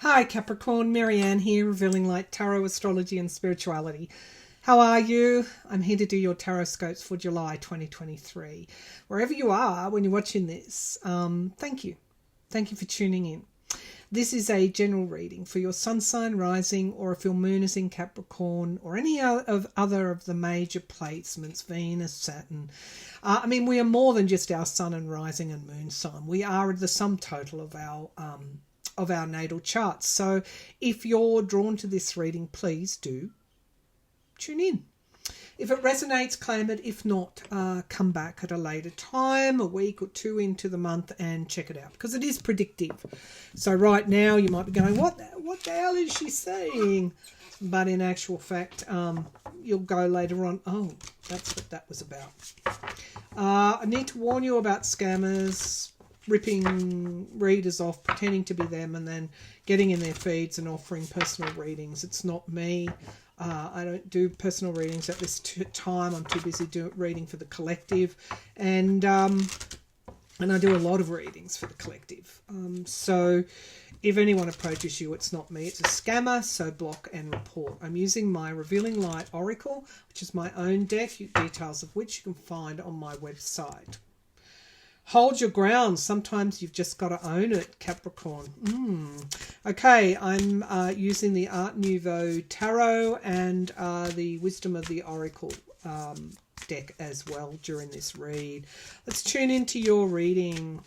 Hi Capricorn, Marianne here, revealing light tarot, astrology and spirituality. How are you? I'm here to do your tarot scopes for July 2023. Wherever you are when you're watching this, thank you. Thank you for tuning in. This is a general reading for your sun sign, rising, or if your moon is in Capricorn, or any other of the major placements, Venus, Saturn. We are more than just our sun and rising and moon sign. We are the sum total of our natal charts. So if you're drawn to this reading, please do tune in. If it resonates, claim it. If not, come back at a later time, a week or two into the month, and check it out, because it is predictive. So right now you might be going, what the hell is she saying? But in actual fact, you'll go later on, oh, that's what that was about. I need to warn you about scammers ripping readers off, pretending to be them, and then getting in their feeds and offering personal readings. It's not me. I don't do personal readings at this time. I'm too busy reading for the collective, and I do a lot of readings for the collective. So if anyone approaches you, it's not me. It's a scammer, so block and report. I'm using my Revealing Light Oracle, which is my own deck, details of which you can find on my website. Hold your ground. Sometimes you've just got to own it, Capricorn. Okay, I'm using the Art Nouveau Tarot and the Wisdom of the Oracle deck as well during this read. Let's tune into your reading.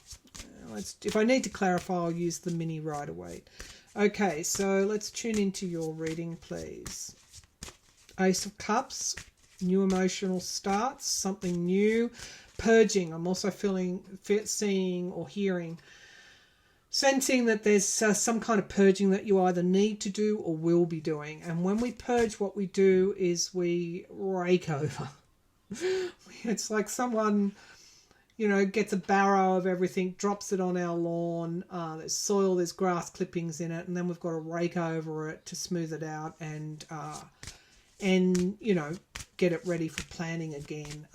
If I need to clarify, I'll use the mini right away. Okay, so let's tune into your reading, please. Ace of Cups, new emotional starts, something new. Purging. I'm also seeing or hearing, sensing that there's some kind of purging that you either need to do or will be doing. And when we purge, what we do is we rake over. It's like someone, gets a barrow of everything, drops it on our lawn. There's soil, there's grass clippings in it, and then we've got to rake over it to smooth it out and get it ready for planting again.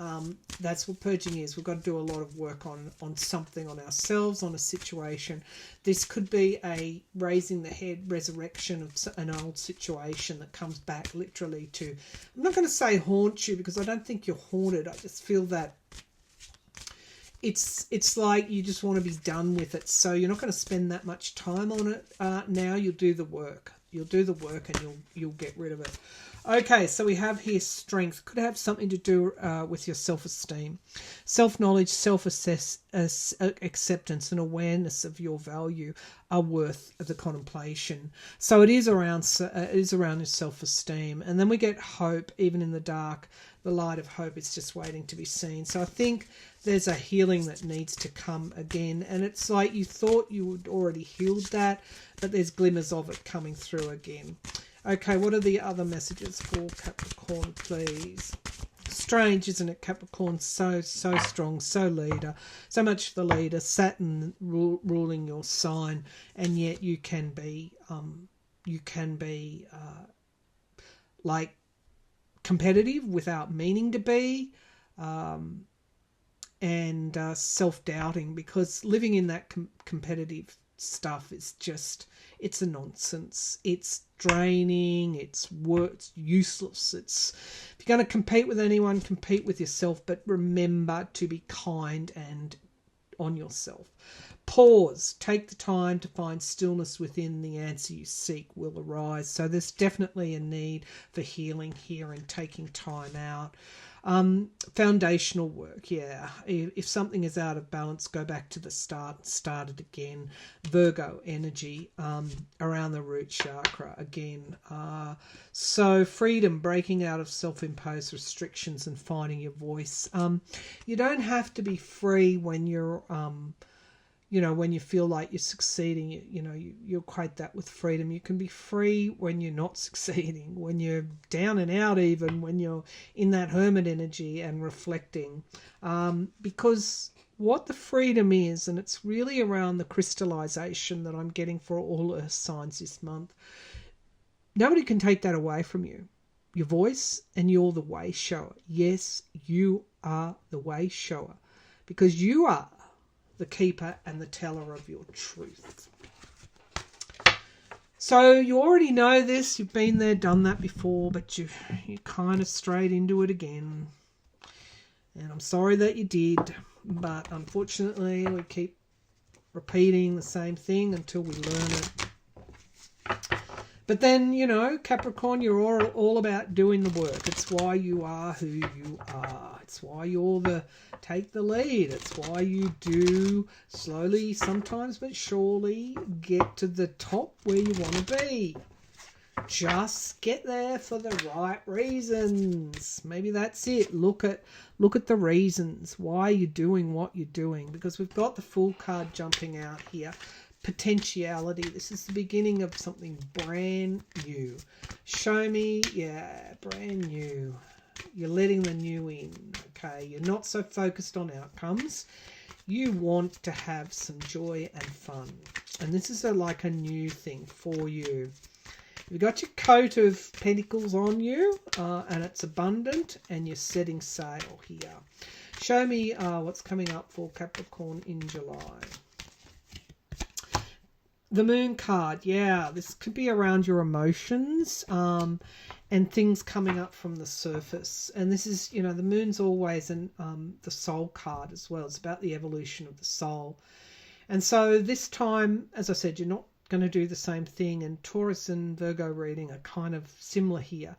That's what purging is. We've got to do a lot of work on something, on ourselves, on a situation. This could be a raising the head resurrection of an old situation that comes back literally to, I'm not going to say haunt you, because I don't think you're haunted. I just feel that it's like you just want to be done with it. So you're not going to spend that much time on it now. You'll do the work. You'll do the work and you'll get rid of it. Okay, so we have here strength. Could have something to do with your self-esteem, self-knowledge, self-acceptance and awareness of your value are worth the contemplation. So it is around your self-esteem. And then we get hope, even in the dark. The light of hope is just waiting to be seen. So I think there's a healing that needs to come again. And it's like you thought you had already healed that, but there's glimmers of it coming through again. Okay, what are the other messages for Capricorn, please? Strange, isn't it, Capricorn? So strong, so much the leader. Saturn ruling your sign, and yet you can be like competitive without meaning to be, and self-doubting, because living in that competitive stuff is just, it's a nonsense. It's draining, it's useless. If you're going to compete with anyone, compete with yourself, but remember to be kind and on yourself. Pause, take the time to find stillness within. The answer you seek will arise. So there's definitely a need for healing here and taking time out. Foundational work, yeah. If something is out of balance, go back to the start it again. Virgo energy around the root chakra again. So freedom, breaking out of self-imposed restrictions and finding your voice. You don't have to be free when you're when you feel like you're succeeding. You equate that with freedom. You can be free when you're not succeeding, when you're down and out, even when you're in that hermit energy and reflecting. Because what the freedom is, and it's really around the crystallization that I'm getting for all Earth signs this month, nobody can take that away from you. Your voice, and you're the way shower. Yes, you are the way shower, because you are the keeper and the teller of your truth. So you already know this, you've been there, done that before, but you kind of strayed into it again. And I'm sorry that you did, but unfortunately we keep repeating the same thing until we learn it. But then, you know, Capricorn, you're all about doing the work. It's why you are who you are. It's why you're take the lead. It's why you do slowly, sometimes but surely, get to the top where you want to be. Just get there for the right reasons. Maybe that's it. Look at the reasons why you're doing what you're doing, because we've got the Fool card jumping out here. Potentiality. This is the beginning of something brand new. Show me, yeah, brand new. You're letting the new in. Okay, you're not so focused on outcomes. You want to have some joy and fun, and this is like a new thing for you. You've got your coat of pentacles on you, and it's abundant, and you're setting sail here. Show me what's coming up for Capricorn in July. The Moon card, yeah, this could be around your emotions and things coming up from the surface. And this is, you know, the Moon's always the Soul card as well. It's about the evolution of the soul. And so this time, as I said, you're not going to do the same thing. And Taurus and Virgo reading are kind of similar here.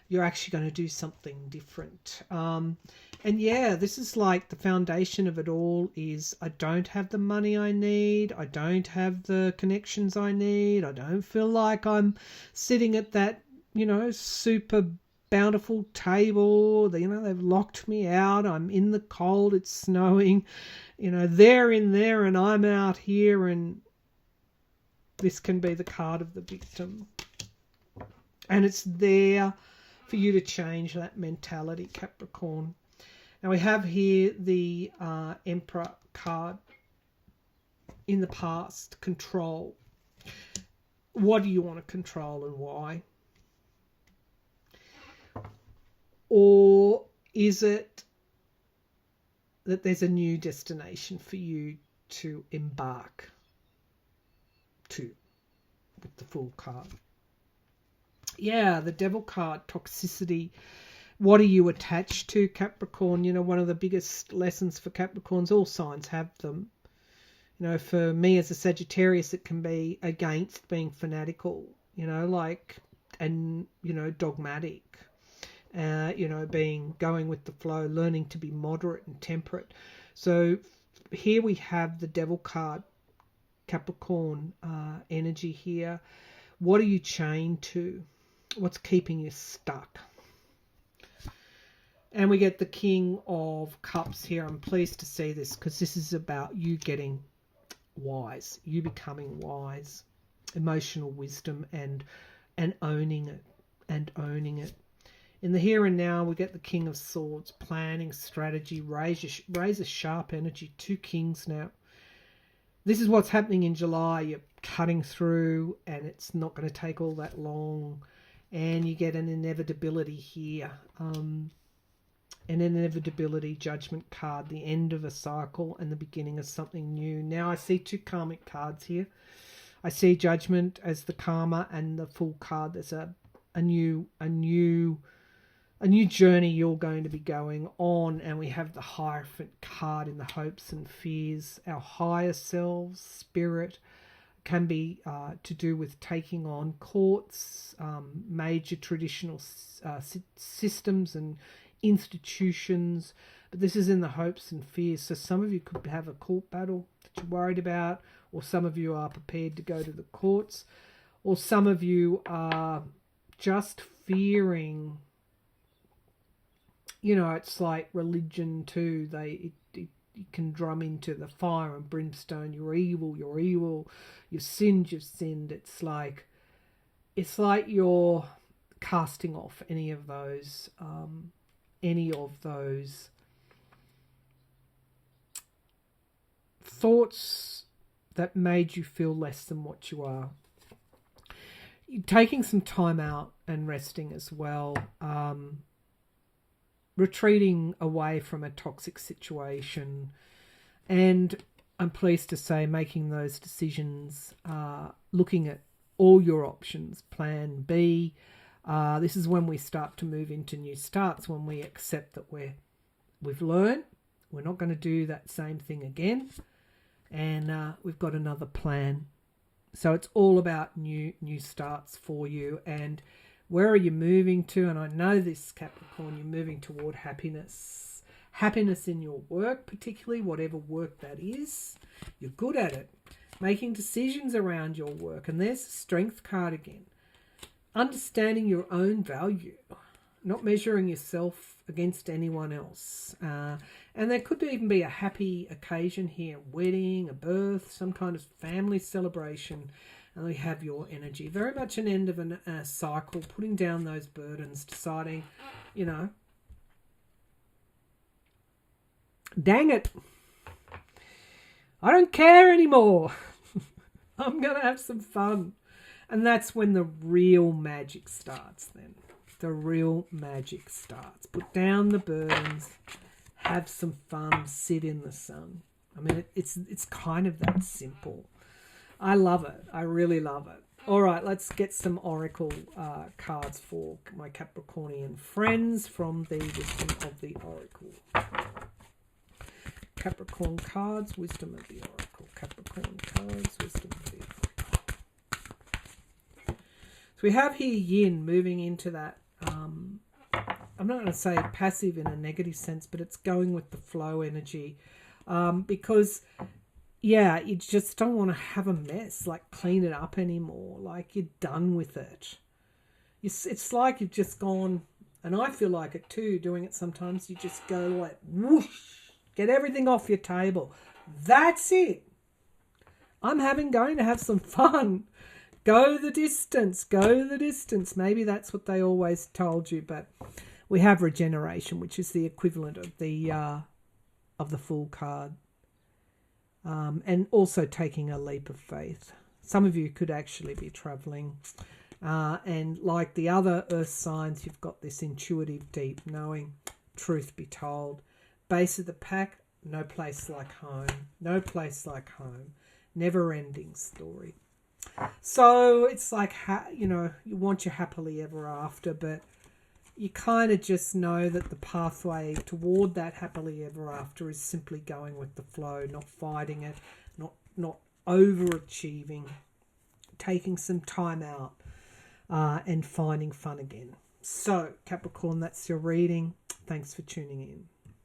You're actually going to do something different. And yeah, this is like the foundation of it all is I don't have the money I need. I don't have the connections I need. I don't feel like I'm sitting at that, you know, super bountiful table. You know, they've locked me out. I'm in the cold. It's snowing. You know, they're in there and I'm out here. And this can be the card of the victim. And it's there for you to change that mentality, Capricorn. Now we have here the Emperor card. In the past, control. What do you want to control and why? Or is it that there's a new destination for you to embark to with the Fool card? Yeah, the Devil card, toxicity. What are you attached to, Capricorn? You know, one of the biggest lessons for Capricorns, all signs have them. You know, for me as a Sagittarius, it can be against being fanatical, you know, like, and, you know, dogmatic, you know, going with the flow, learning to be moderate and temperate. So here we have the Devil card, Capricorn energy here. What are you chained to? What's keeping you stuck? And we get the King of Cups here. I'm pleased to see this because this is about you getting wise, you becoming wise, emotional wisdom and owning it, In the here and now, we get the King of Swords, planning, strategy, raise a sharp energy. 2 kings now. This is what's happening in July. You're cutting through and it's not going to take all that long. And you get an inevitability here. An inevitability judgment card, the end of a cycle and the beginning of something new. Now I see 2 karmic cards here. I see judgment as the karma and the Fool card. There's a new journey you're going to be going on, and we have the Hierophant card in the hopes and fears. Our higher selves, spirit, can be to do with taking on courts, major traditional systems and institutions, but this is in the hopes and fears. So some of you could have a court battle that you're worried about, or some of you are prepared to go to the courts, or some of you are just fearing. You know, it's like religion too. It can drum into the fire and brimstone. You're evil. You've sinned. It's like you're casting off any of those thoughts that made you feel less than what you are. You're taking some time out and resting as well. Retreating away from a toxic situation, and I'm pleased to say making those decisions, looking at all your options. Plan B. This is when we start to move into new starts, when we accept that we've learned. We're not going to do that same thing again. And we've got another plan. So it's all about new starts for you. And where are you moving to? And I know this, Capricorn, you're moving toward happiness. Happiness in your work, particularly, whatever work that is. You're good at it. Making decisions around your work. And there's the Strength card again. Understanding your own value. Not measuring yourself against anyone else. And there could even be a happy occasion here. Wedding, a birth, some kind of family celebration. And we have your energy. Very much an end of a cycle. Putting down those burdens. Deciding, dang it. I don't care anymore. I'm going to have some fun. And that's when the real magic starts then. The real magic starts. Put down the burdens. Have some fun. Sit in the sun. I mean, it's kind of that simple. I love it. I really love it. All right, let's get some oracle cards for my Capricornian friends from the Wisdom of the Oracle. Capricorn cards, Wisdom of the Oracle. Capricorn cards, Wisdom of the Oracle. So we have here Yin moving into that, I'm not going to say passive in a negative sense, but it's going with the flow energy. Because, you just don't want to have a mess, like clean it up anymore. Like you're done with it. It's like you've just gone, and I feel like it too, doing it sometimes. You just go like, whoosh, get everything off your table. That's it. I'm going to have some fun. Go the distance. Go the distance. Maybe that's what they always told you, but we have regeneration, which is the equivalent of the Fool card. And also taking a leap of faith. Some of you could actually be traveling. And like the other earth signs, you've got this intuitive, deep knowing. Truth be told. Base of the pack, no place like home. No place like home. Never-ending story. So it's like, you want your happily ever after, but you kind of just know that the pathway toward that happily ever after is simply going with the flow, not fighting it, not overachieving, taking some time out and finding fun again. So, Capricorn, that's your reading. Thanks for tuning in.